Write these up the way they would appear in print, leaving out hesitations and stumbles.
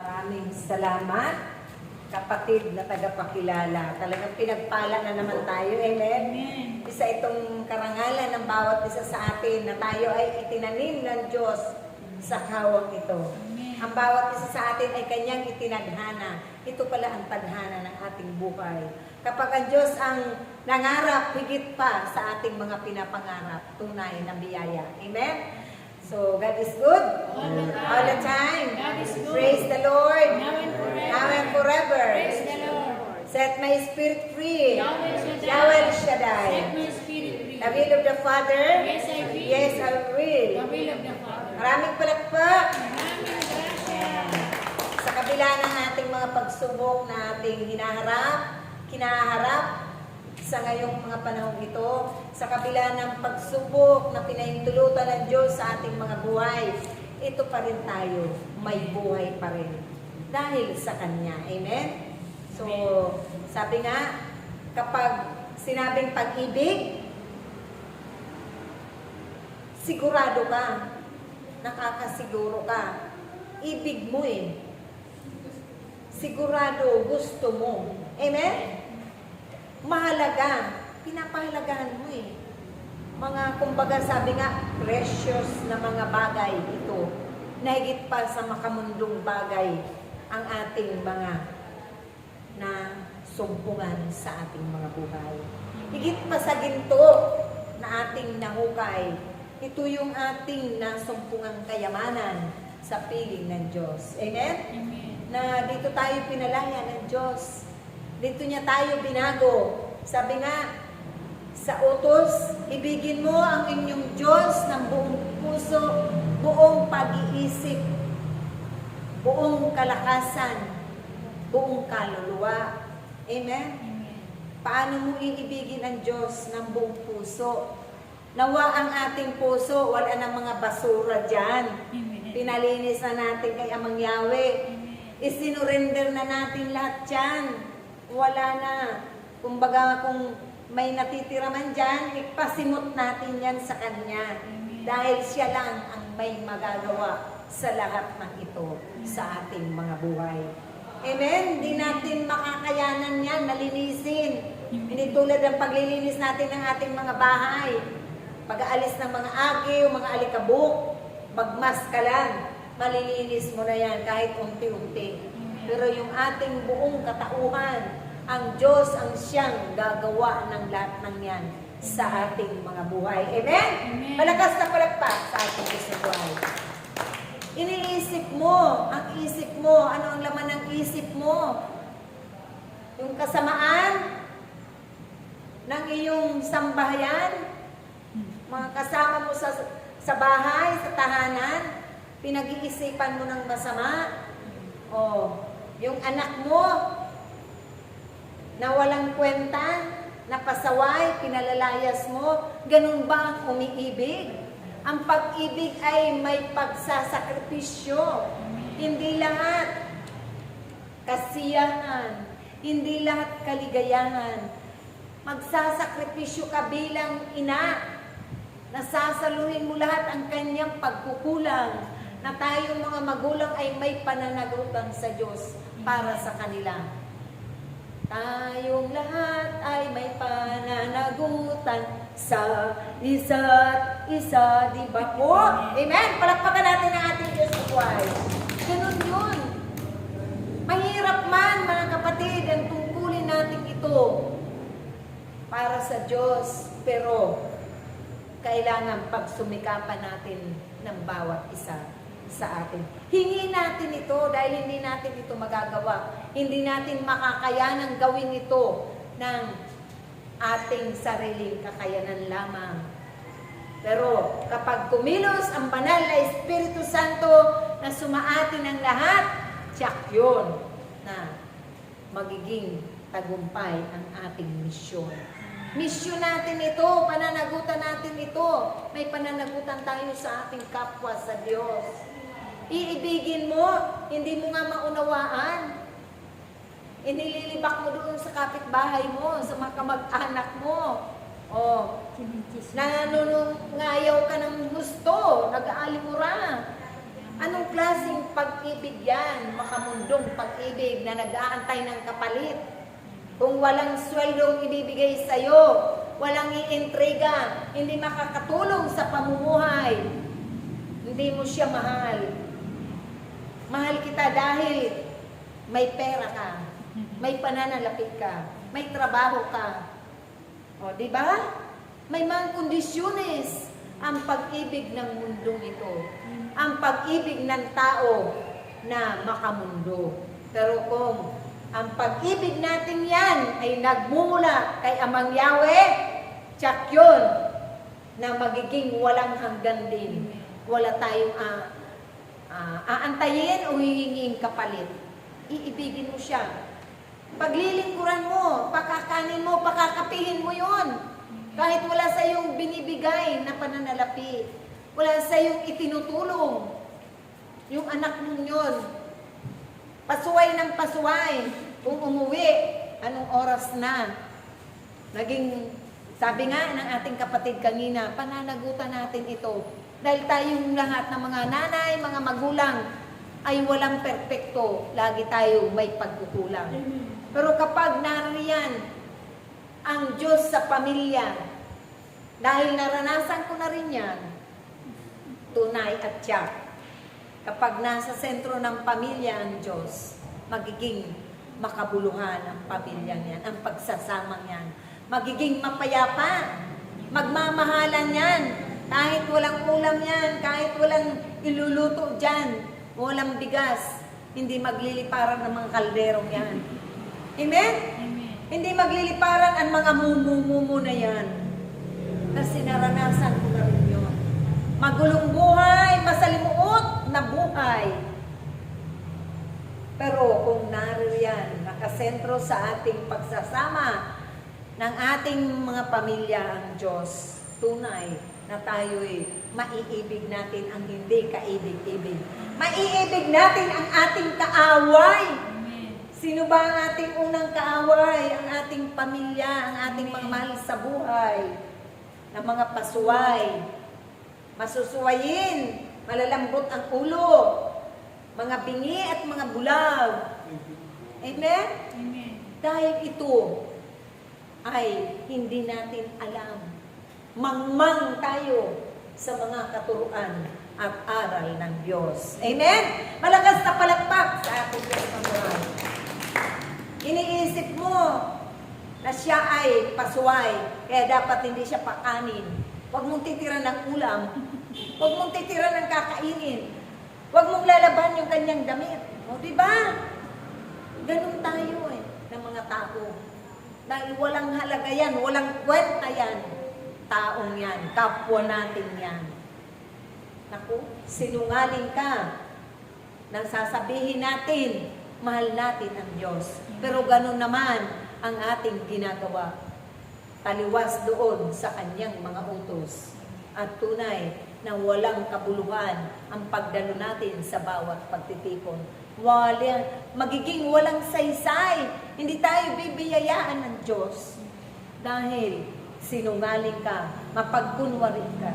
Maraming salamat, kapatid na tagapakilala. Talagang pinagpala na naman tayo. Amen? Amen. Isa itong karangalan ng bawat isa sa atin na tayo ay itinanim ng Diyos sa kawang ito. Amen. Ang bawat isa sa atin ay kanyang itinadhana. Ito pala ang tadhana ng ating buhay. Kapag ang Diyos ang nangarap higit pa sa ating mga pinapangarap, tunay na biyaya. Amen? So, God is good all the time. God is good. Praise the Lord. Now and forever. Now and forever. Praise the Lord. Set my spirit free. Yahweh Shaddai. Yahweh Shaddai. Set my spirit free. The will of the Father. Yes, I will. Yes, I will. The will of the Father. Maraming palakpak. Maraming grasya. Sa kabila ng ating mga pagsubok na ating kinaharap sa ngayong mga panahon ito, sa kabila ng pagsubok na pinahintulutan ng Diyos sa ating mga buhay, ito pa rin tayo, may buhay pa rin. Dahil sa Kanya. Amen? So, sabi nga, kapag sinabing pag-ibig, sigurado ka, nakakasiguro ka, ibig mo eh. Sigurado, gusto mo. Amen? Mahalaga, pinapahalagahan mo eh. Mga, kumbaga sabi nga, precious na mga bagay ito. Nahigit pa sa makamundong bagay ang ating mga na sumpungan sa ating mga buhay. Higit pa sa ginto na ating nahukay, ito yung ating nasumpungang kayamanan sa piling ng Diyos. Amen? Amen. Na dito tayo pinalaya ng Diyos. Dito niya tayo binago. Sabi nga, sa utos, ibigin mo ang inyong Diyos ng buong puso, buong pag-iisip, buong kalakasan, buong kaluluwa. Amen? Amen. Paano mo iibigin ang Diyos ng buong puso? Nawa ang ating puso, wala na mga basura dyan. Amen. Pinalinis na natin kay Amang Yahweh. Amen. Isinurrender na natin lahat dyan. Wala na. Kumbaga kung may natitira man dyan, ipasimot natin yan sa Kanya. Amen. Dahil siya lang ang may magagawa sa lahat ng ito sa ating mga buhay. Amen? Hindi natin makakayanan yan, nalinisin. Hindi tulad ng paglilinis natin ng ating mga bahay. Pag-aalis ng mga agiw, mga alikabok, magmas ka lang, malilinis mo na yan kahit unti-unti. Pero yung ating buong katauhan, ang Diyos ang siyang gagawa ng lahat ng yan sa ating mga buhay. Amen? Amen. Malakas na palakpak sa ating isang buhay. Iniisip mo, ang isip mo, ano ang laman ng isip mo? Yung kasamaan ng iyong sambahayan, mga kasama mo sa bahay, sa tahanan, pinag-iisipan mo ng masama, o yung anak mo, na walang kwenta, napasaway, pinalalayas mo, ganun ba ang umiibig? Ang pag-ibig ay may pagsasakripisyo. Hindi lahat kasiyahan, hindi lahat kaligayahan. Magsasakripisyo ka bilang ina. Nasasaluhin mo lahat ang kanyang pagkukulang na tayong mga magulang ay may pananagutan sa Diyos para sa kanila. Tayong lahat ay may pananagutan sa isa't isa, di ba po? Amen? Palakpakan natin ang ating Diyos sa buhay. Ganun yun. Mahirap man, mga kapatid, ang tungkulin natin ito para sa Diyos, pero kailangan pagsumikapan natin ng bawat isa sa atin. Hingi natin ito dahil hindi natin ito magagawa. Hindi natin makakayanang gawin ito ng ating sariling kakayanan lamang. Pero kapag kumilos ang banal na Espiritu Santo na sumaati ng lahat, tiyak yun na magiging tagumpay ang ating misyon. Misyon natin ito, pananagutan natin ito. May pananagutan tayo sa ating kapwa sa Diyos. Iibigin mo, hindi mo nga maunawaan. Inililibak mo doon sa kapitbahay mo, sa mga kamag-anak mo. Nanunungayaw ka ng gusto, nag-aalimura. Anong klaseng pag-ibig yan? Makamundong pag-ibig na nag-aantay ng kapalit. Kung walang sweldong ibibigay sa'yo, walang iintriga, hindi makakatulong sa pamumuhay, hindi mo siya mahal. Mahal kita dahil may pera ka, may pananalapit ka, may trabaho ka. O, di ba? May mga kondisyones ang pag-ibig ng mundong ito. Ang pag-ibig ng tao na makamundo. Pero kung ang pag-ibig natin yan ay nagmumula kay Amang Yahweh, tsak yun na magiging walang hanggan din. Wala tayong aantayin o hihinging kapalit. Iibigin mo siya. Paglilingkuran mo, pakakanin mo, pakakapihin mo yun. Kahit wala sa iyong binibigay na pananalapi, wala sa iyong itinutulong, yung anak mong yun, pasuway ng pasuway, kung umuwi, anong oras na? Naging, sabi nga ng ating kapatid kanina, pananagutan natin ito. Dahil tayong lahat ng mga nanay, mga magulang, ay walang perpekto. Lagi tayo may pagkukulang. Pero kapag nariyan ang Diyos sa pamilya, dahil naranasan ko na rin yan, tunay at tiyak. Kapag nasa sentro ng pamilya ang Diyos, magiging makabuluhan ang pamilya niyan, ang pagsasamang yan. Magiging mapayapa, magmamahalan yan, kahit walang ulam yan, kahit walang iluluto dyan, walang bigas, hindi magliliparan ng mga kalderong yan. Amen? Amen. Hindi magliliparan ang mga mumu na yan. Kasi naranasan ko na rin yun. Magulong buhay, masalimuot na buhay. Pero kung nariyan, nakasentro sa ating pagsasama ng ating mga pamilya ang Diyos, tunay na tayo'y maiibig natin ang hindi kaibig-ibig. Maiibig natin ang ating kaaway. Amen. Sino ba ang ating unang kaaway? Ang ating pamilya, ang ating mga mahal sa buhay, na mga pasuway, masusuwayin, malalambot ang ulo, mga bingi at mga bulag. Amen? Amen. Dahil ito ay hindi natin alam. Mangmang tayo sa mga katuruan at aral ng Diyos. Amen? Malakas na palakpak sa ating Diyos ng buhay. Iniisip mo na siya ay pasuway, kaya dapat hindi siya pakanin. Huwag mong titira ng ulam. Huwag mong titira ng kakainin. Huwag mong lalaban yung kanyang damit. O, diba? Ganun tayo ng mga tao. Dahil walang halaga yan, walang kwenta yan. Taong yan, kapwa natin yan. Naku, sinungaling ka. Nang sasabihin natin, mahal natin ang Diyos. Pero ganun naman ang ating ginagawa. Taliwas doon sa kanyang mga utos. At tunay na walang kabuluhan ang pagdalo natin sa bawat pagtitipon. Magiging walang saysay. Hindi tayo bibiyayaan ng Diyos. Dahil sinungaling ka, mapagkunwari ka,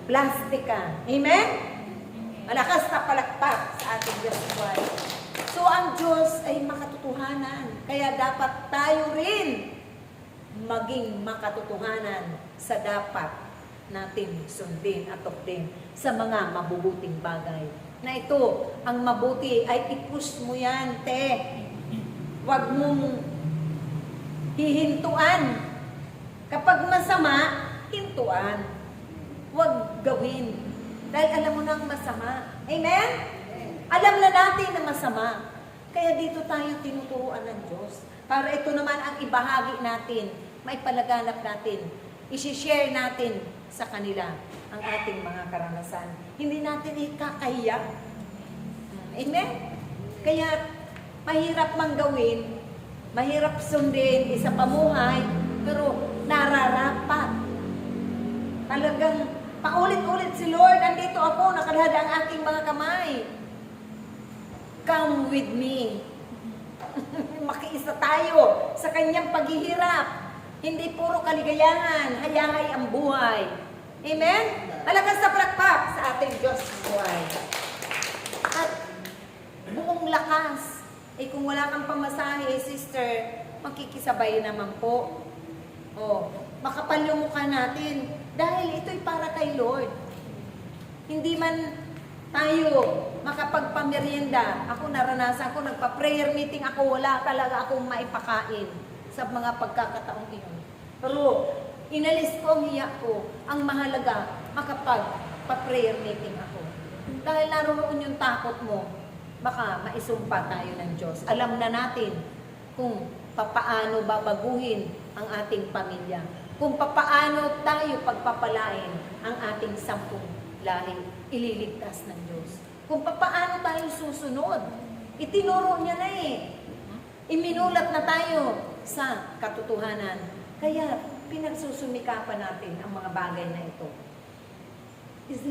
plastic ka. Amen? Malakas na palakpak sa ating Diyos buhay. So ang Diyos ay makatotohanan. Kaya dapat tayo rin maging makatotohanan sa dapat natin sundin at tukdin sa mga mabubuting bagay. Na ito, ang mabuti ay i-push mo yan, te. Huwag mong hihintuan. Kapag masama, hintuan. Huwag gawin. Dahil alam mo na ang masama. Amen? Alam na natin na masama. Kaya dito tayo tinuturuan ng Diyos. Para ito naman ang ibahagi natin, maipalaganap natin, isi-share natin sa kanila ang ating mga karanasan. Hindi natin ikakahiya. Amen? Kaya mahirap mang gawin, mahirap sundin, isa pamuhay, pero nararapat. Talagang paulit-ulit si Lord, andito ako, nakalhada ang aking mga kamay. Come with me. Makiisa tayo sa kanyang paghihirap. Hindi puro kaligayahan, hayahay ang buhay. Amen? Malakas na palakpak sa ating Diyos buhay. lakas. Eh kung wala kang pamasahe, sister, makikisabay naman po. Oh, makapal yung mukha natin. Dahil ito'y para kay Lord. Hindi man tayo makapagpamerienda. Ako naranasan ko, nagpa-prayer meeting ako, wala talaga akong maipakain sa mga pagkakataong iyon. Pero inalis ko ang hiya ko. Ang mahalaga, makapagpa-prayer meeting ako. Dahil naroon yung takot mo, baka maisumpa tayo ng Diyos. Alam na natin kung papaano babaguhin ang ating pamilya. Kung papaano tayo pagpapalain ang ating 10 lahi, ililigtas ng Diyos. Kung papaano tayo susunod. Itinuro niya na eh. Iminulat na tayo sa katotohanan. Kaya pinagsusumikapan natin ang mga bagay na ito.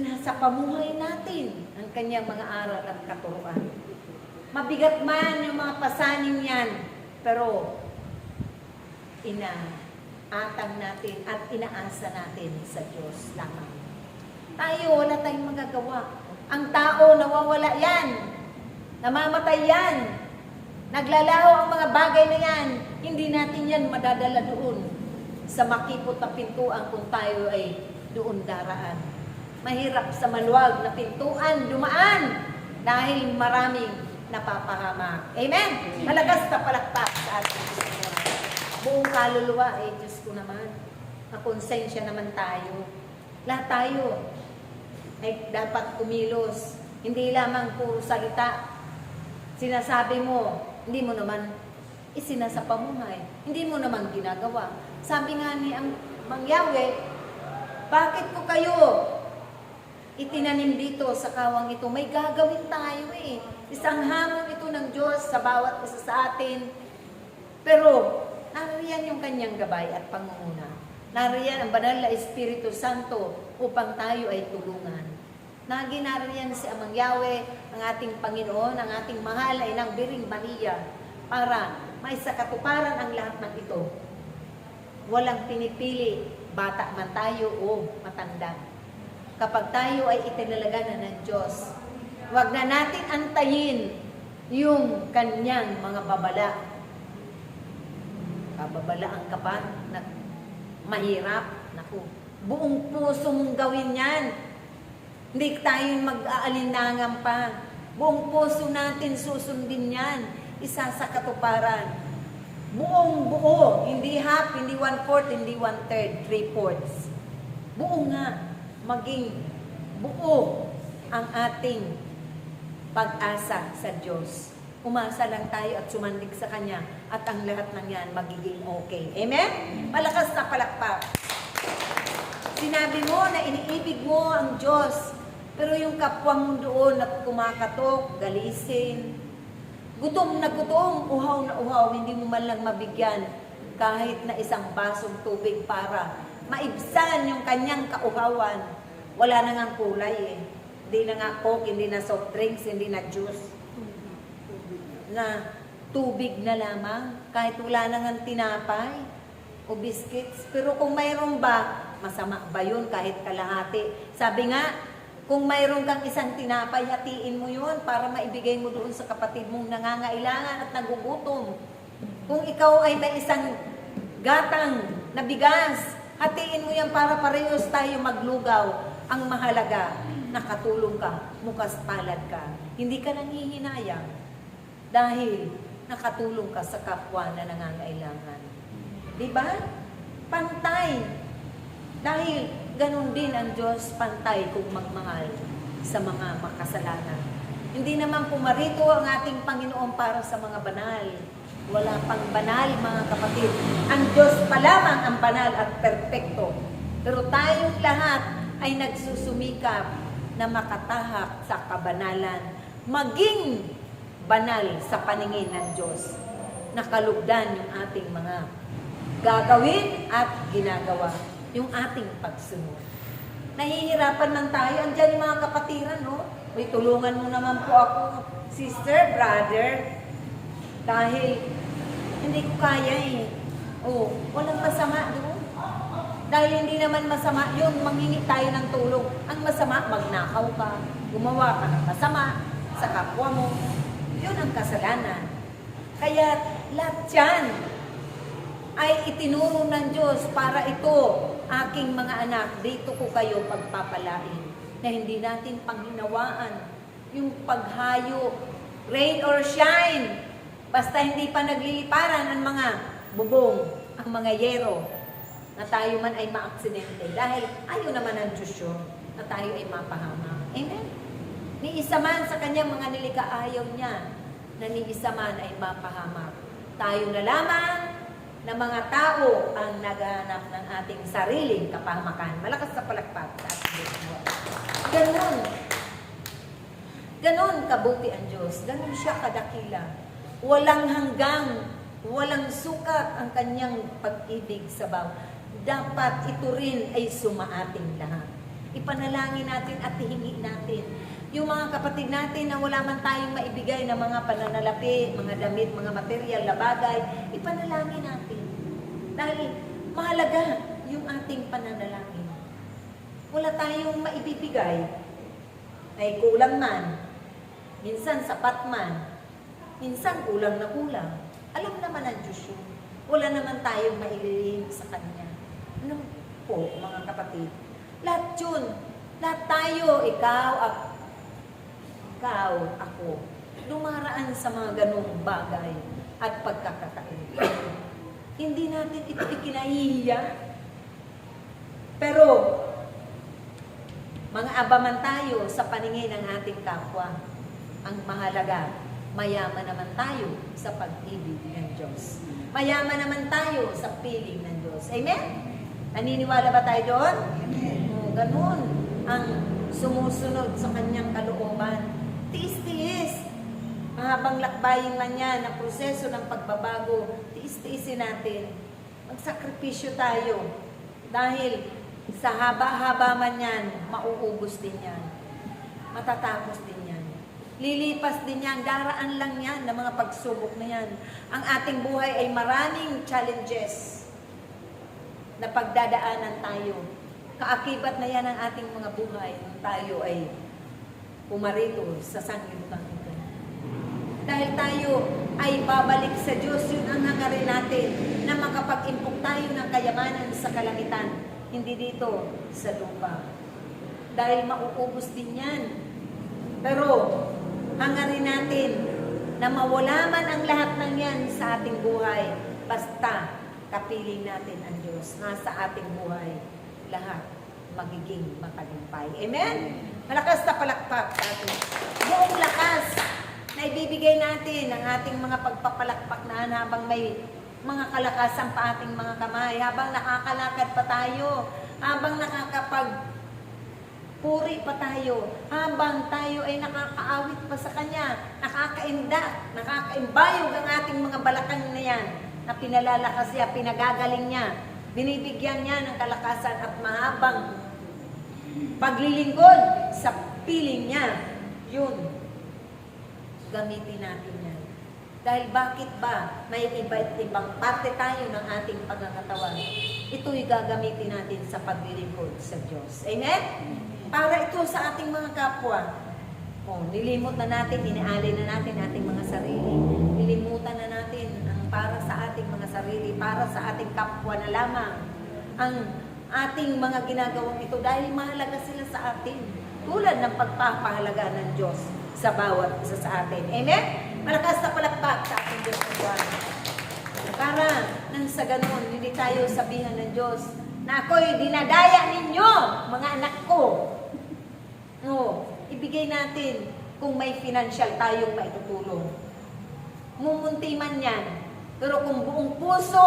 Nasa pamuhay natin ang kanyang mga aral at katuruan. Mabigat man yung mga pasaning yan, pero inaatang natin at inaasa natin sa Diyos lamang. Tayo, wala tayong magagawa. Ang tao, nawawala yan. Namamatay yan. Naglalaho ang mga bagay na yan. Hindi natin yan madadala doon sa makipot na pintuan kung tayo ay doon daraan. Mahirap sa maluwag na pintuan dumaan dahil maraming napapahamak. Amen? Malagas na palakpak sa ating Panginoon. Buong kaluluwa, Diyos ko naman. Makonsensya naman tayo. Lahat tayo ay dapat kumilos. Hindi lamang puro salita. Sinasabi mo, hindi mo naman isinasapamuhay. Hindi mo naman ginagawa. Sabi nga ni Mang Yahweh, bakit ko kayo itinanim dito sa kawang ito? May gagawin tayo eh. Isang hamon ito ng Diyos sa bawat isa sa atin. Pero, nariyan yung kanyang gabay at pangunguna. Nariyan ang banal na Espiritu Santo upang tayo ay tulungan. Naginariyan si Amang Yahweh, ang ating Panginoon, ang ating mahal ay ng Biring Maria para may sakatuparan ang lahat ng ito. Walang pinipili, bata man tayo o matanda. Kapag tayo ay itinalaga na ng Diyos, huwag na natin antayin yung kanyang mga babala. Kababalaan ka pa na mahirap. Naku, buong puso mong gawin yan. Hindi tayo mag-aalinlangan pa. Buong puso natin susundin yan. Isa sa katuparan. Buong buo. Hindi half, hindi 1/4, hindi 1/3, 3/4. Buo nga. Maging buo ang ating pag-asa sa Diyos. Umasa lang tayo at sumandig sa Kanya at ang lahat ng yan magiging okay. Amen? Malakas na palakpak. Sinabi mo na iniibig mo ang Diyos, pero yung kapwa mo doon at kumakatok, galisin, gutom na gutom, uhaw na uhaw, hindi mo man lang mabigyan kahit na isang basong tubig para maibsan yung kanyang kauhawan. Wala na nga kulay eh. Hindi na nga coke, hindi na soft drinks, hindi na juice. Na tubig na lamang, kahit wala na nga tinapay o biscuits. Pero kung mayroon ba, masama ba yun kahit kalahati? Sabi nga, kung mayroon kang isang tinapay, hatiin mo yun para maibigay mo doon sa kapatid mong nangangailangan at nagugutom. Kung ikaw ay may isang gatang na bigas, hatiin mo yan para parehos tayo maglugaw. Ang mahalaga, nakatulong ka, mukas palad ka. Hindi ka nanghihinayang dahil nakatulong ka sa kapwa na nangangailangan. Diba? Pantay. Dahil ganun din ang Diyos, pantay kung magmahal sa mga makasalanan. Hindi naman pumarito ang ating Panginoon para sa mga banal. Wala pang banal, mga kapatid. Ang Diyos pa lamang ang banal at perpekto. Pero tayong lahat ay nagsusumikap na makatahak sa kabanalan. Maging banal sa paningin ng Diyos. Nakalugdan yung ating mga gagawin at ginagawa. Yung ating pagsunod. Nahihirapan man tayo. Andiyan yung mga kapatiran, no? Uy, tulungan mo naman po ako, sister, brother. Dahil hindi ko kaya eh. Oh, walang masama doon. Dahil hindi naman masama yun, manghingi tayo ng tulong. Ang masama, magnakaw ka. Gumawa ka ng masama sa kapwa mo. Yun ang kasalanan. Kaya lahat yan ay itinuro ng Diyos para ito, aking mga anak, dito ko kayo pagpapalain. Na hindi natin panghinawaan yung paghayo, rain or shine. Basta hindi pa nagliliparan ang mga bubong, ang mga yero, na tayo man ay maaksidente. Dahil ayaw naman ng Diyos yun, na tayo ay mapahama. Amen? Ni isa man sa kanyang mga nilikha, ayaw niya na ni isa man ay mapahama. Tayo na lamang na mga tao ang naghahanap ng ating sariling kapahamakan. Malakas sa palakpak sa ating Diyos. Ganon. Ganon kabuti ang Diyos. Ganon siya kadakila. Walang hanggang, walang sukat ang kanyang pag-ibig sa bawat. Dapat ito rin ay sumaating lahat. Ipanalangin natin at hihingi natin. Yung mga kapatid natin na wala man tayong maibigay na mga pananalapi, mga damit, mga material na bagay, ipanalangin natin. Dahil mahalaga yung ating pananalangin. Wala tayong maibibigay, ay kulang man, minsan sapat man, minsan kulang na kulang. Alam naman ang Diyos yun. Wala naman tayong maililihim sa Kanya. Ano po, mga kapatid? Lahat yun. Lahat tayo, ikaw, ako, dumaraan sa mga ganung bagay at pagkakataon. Hindi natin ito ikinahihiya. Pero, mga abaman tayo sa paningin ng ating kapwa. Ang mahalaga, mayaman naman tayo sa pag-ibig ng Diyos. Mayaman naman tayo sa piling ng Diyos. Amen? Naniniwala ba tayo doon? Amen. Ganun ang sumusunod sa kanyang kalooban. Tiis-tiis. Mahabang lakbayin man yan, ang proseso ng pagbabago, tiis-tiisin natin. Magsakripisyo tayo. Dahil sa haba-haba man yan, mauubos din yan. Matatapos din yan. Lilipas din yan, daraan lang yan ng mga pagsubok na yan. Ang ating buhay ay maraming challenges na pagdadaanan tayo. Kaakibat na yan ang ating mga buhay nung tayo ay pumarito sa sanglibutan ito. Dahil tayo ay babalik sa Diyos, yun ang hangarin natin na makapag-impok tayo ng kayamanan sa kalangitan, hindi dito sa lupa. Dahil mauubos din yan. Pero hangarin natin na mawala man ang lahat ng yan sa ating buhay, basta kapiling natin ang Diyos. Nasa ating buhay, lahat magiging matagumpay. Amen? Malakas na palakpak sa atin. Buong lakas na ibibigay natin ang ating mga pagpapalakpak na habang may mga kalakasan pa ating mga kamay, habang nakakalakad pa tayo, habang nakakapagpuri pa tayo, habang tayo ay nakakaawit pa sa Kanya, nakakaimbayog ang ating mga balakang na yan, na pinalalakas niya, pinagagaling niya, binibigyan niya ng kalakasan at mahabang paglilingkod sa piling niya, yun, gamitin natin yan. Dahil bakit ba may iba't ibang parte tayo ng ating pagkakatawan? Ito'y gagamitin natin sa paglilingkod sa Diyos. Amen? Para ito sa ating mga kapwa. Nilimot na natin, inialay na natin ating mga sarili. Nilimutan na natin ang para sa ating mga sarili, para sa ating kapwa na lamang. Ang ating mga ginagawang ito dahil mahalaga sila sa atin. Tulad ng pagpapahalaga ng Diyos sa bawat isa sa atin. Amen? Malakas na palakpak sa ating Diyos ng Buwan. Para nang sa ganun, hindi tayo sabihan ng Diyos na ako'y dinadaya ninyo, mga anak ko. No, ibigay natin kung may financial tayong maitutulong. Mumunti man yan. Pero kung buong puso,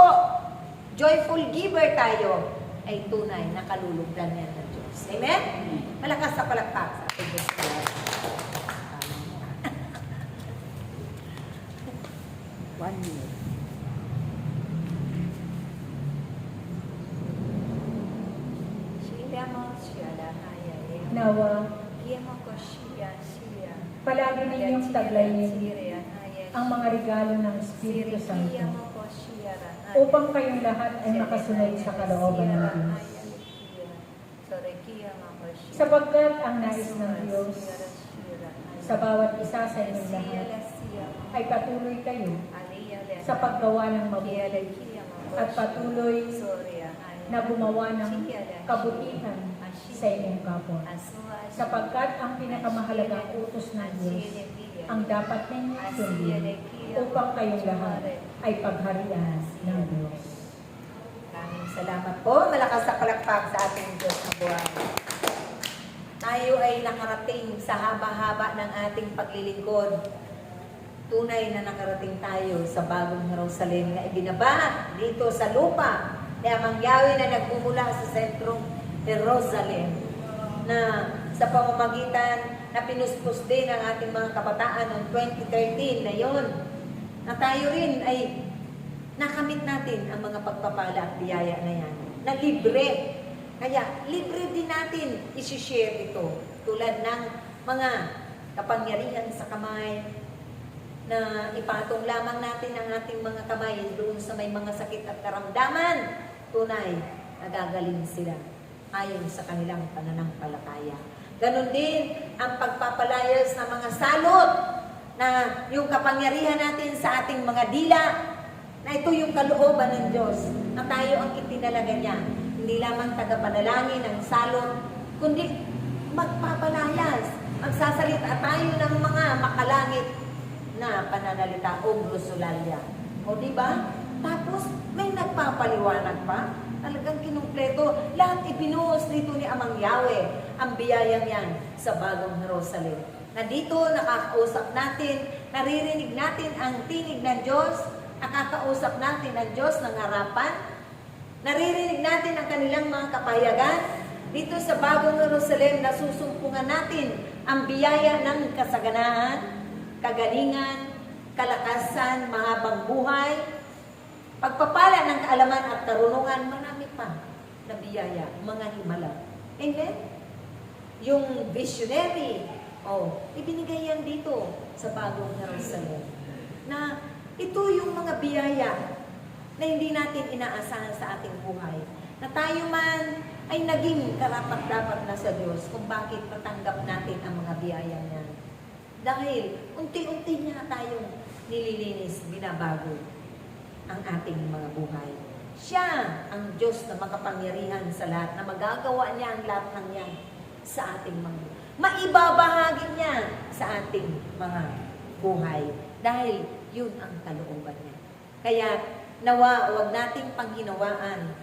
joyful giver tayo, ay tunay na kalulugdan yan ng Diyos. Amen? Malakas sa palakpak sa ating Diyos. One minute. Nawa, palagi ninyong taglayin ang mga regalo ng Espiritu Santo upang kayong lahat ay makasunod sa kalooban ng Diyos. Sapagkat ang nais ng Diyos sa bawat isa sa inyong lahat ay patuloy kayo sa paggawa ng mabuti at patuloy na gumawa ng kabutihan sa inyong kapwa. Sapagkat ang pinakamahalagang utos ng Diyos ang dapat ninyong sundin upang kayong lahat ay pagharian ng Diyos. Maraming salamat po. Malakas sa palakpak sa ating Diyos na buhay. Tayo ay nakarating sa haba-haba ng ating paglilingkod. Tunay na nakarating tayo sa bagong Jerusalem na ibinaba dito sa lupa ni Amang Yahweh na nagmumula sa sentrong Jerusalem, na sa pamamagitan na pinuspos din ang ating mga kabataan noong 2013 na yon, na tayo rin ay nakamit natin ang mga pagpapala at biyaya na yan, na libre. Kaya libre din natin isi-share ito tulad ng mga kapangyarihan sa kamay, na ipatong lamang natin ang ating mga kamay doon sa may mga sakit at karamdaman. Tunay, nagagaling sila ayon sa kanilang pananampalataya. Ganon din ang pagpapalayas ng mga salot, na yung kapangyarihan natin sa ating mga dila, na ito yung kalooban ng Diyos, na tayo ang itinalaga niya. Hindi lamang tagapanalangin ng salot, kundi magpapalayas. Magsasalita tayo ng mga makalangit na pananalita o glosolalya. O diba? Tapos may nagpapaliwanag pa. Talagang kinumpleto. Lahat ibinuhos dito ni Amang Yahweh ang biyayang yan sa bagong Jerusalem. Na dito nakakausap natin, naririnig natin ang tinig ng Diyos, nakakausap natin ang Diyos ng harapan, naririnig natin ang kanilang mga kapayagan. Dito sa bagong Jerusalem, nasusumpungan natin ang biyaya ng kasaganaan, kagalingan, kalakasan, mahabang buhay, pagpapala ng kaalaman at karunungan, marami pa na biyaya, mga himala. Amen? Yung visionary, ibinigay yan dito sa bagong Jerusalem. Na ito yung mga biyaya na hindi natin inaasahan sa ating buhay. Na tayo man ay naging karapat-dapat na sa Diyos kung bakit matanggap natin ang mga biyaya niyan. Dahil unti-unti niya tayong nililinis, binabago ang ating mga buhay. Siya ang Diyos na makapangyarihan sa lahat, na magagawa niya ang lahat ng yan sa ating mga buhay. Maibabahagi niya sa ating mga buhay. Dahil yun ang kalooban niya. Kaya nawa, huwag nating panghinawaan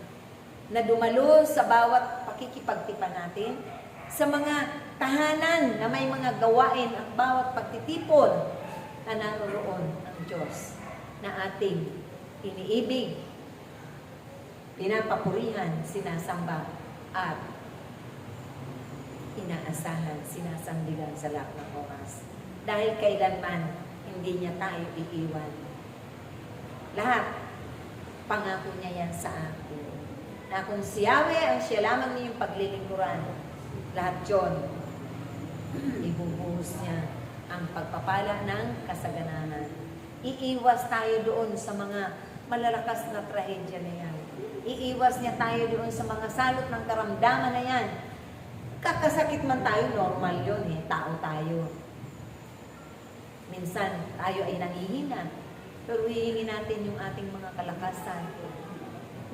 na dumalo sa bawat pakikipagtipan natin, sa mga tahanan na may mga gawain ang bawat pagtitipon, na naroon ang Diyos na ating iniibig, pinapapurihan, sinasamba, at inaasahan, sinasandigan sa lahat ng oras. Dahil kailanman hindi niya tayo iiwan. Lahat, pangako niya yan sa atin. Na kung si Yahweh ang siya lamang niyong paglilingkuran, lahat yun, ibubuhos niya ang pagpapala ng kasagananan. Iiwas tayo doon sa mga malalakas na trahedya na yan. Iiwas niya tayo doon sa mga salot ng karamdaman na yan. Kakasakit man tayo, normal yun eh, tao tayo. Minsan, tayo ay nangihina, pero hihingi natin yung ating mga kalakasan.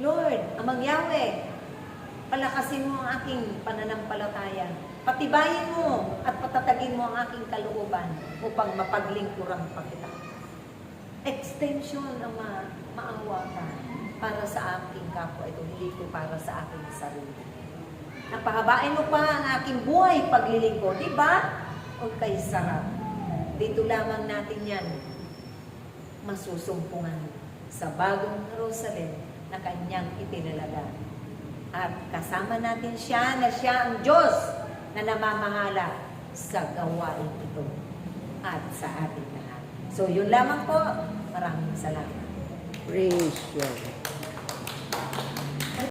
Lord, Amang Yahweh, palakasin mo ang aking pananampalataya. Patibayin mo at patatagin mo ang aking kalooban upang mapaglingkurang pa kita. Extension ang maawa ka para sa aking kapwa. Ito hindi ko para sa aking sarili. Napahabain mo pa ang aking buhay paglilingkod. Diba? O kay sarap. Dito lamang natin yan masusumpungan sa bagong Jerusalem na kanyang itinalaga. At kasama natin siya na siya ang Diyos na namamahala sa gawain ito at sa ating lahat. So, yun lamang po. Maraming salamat. Praise God.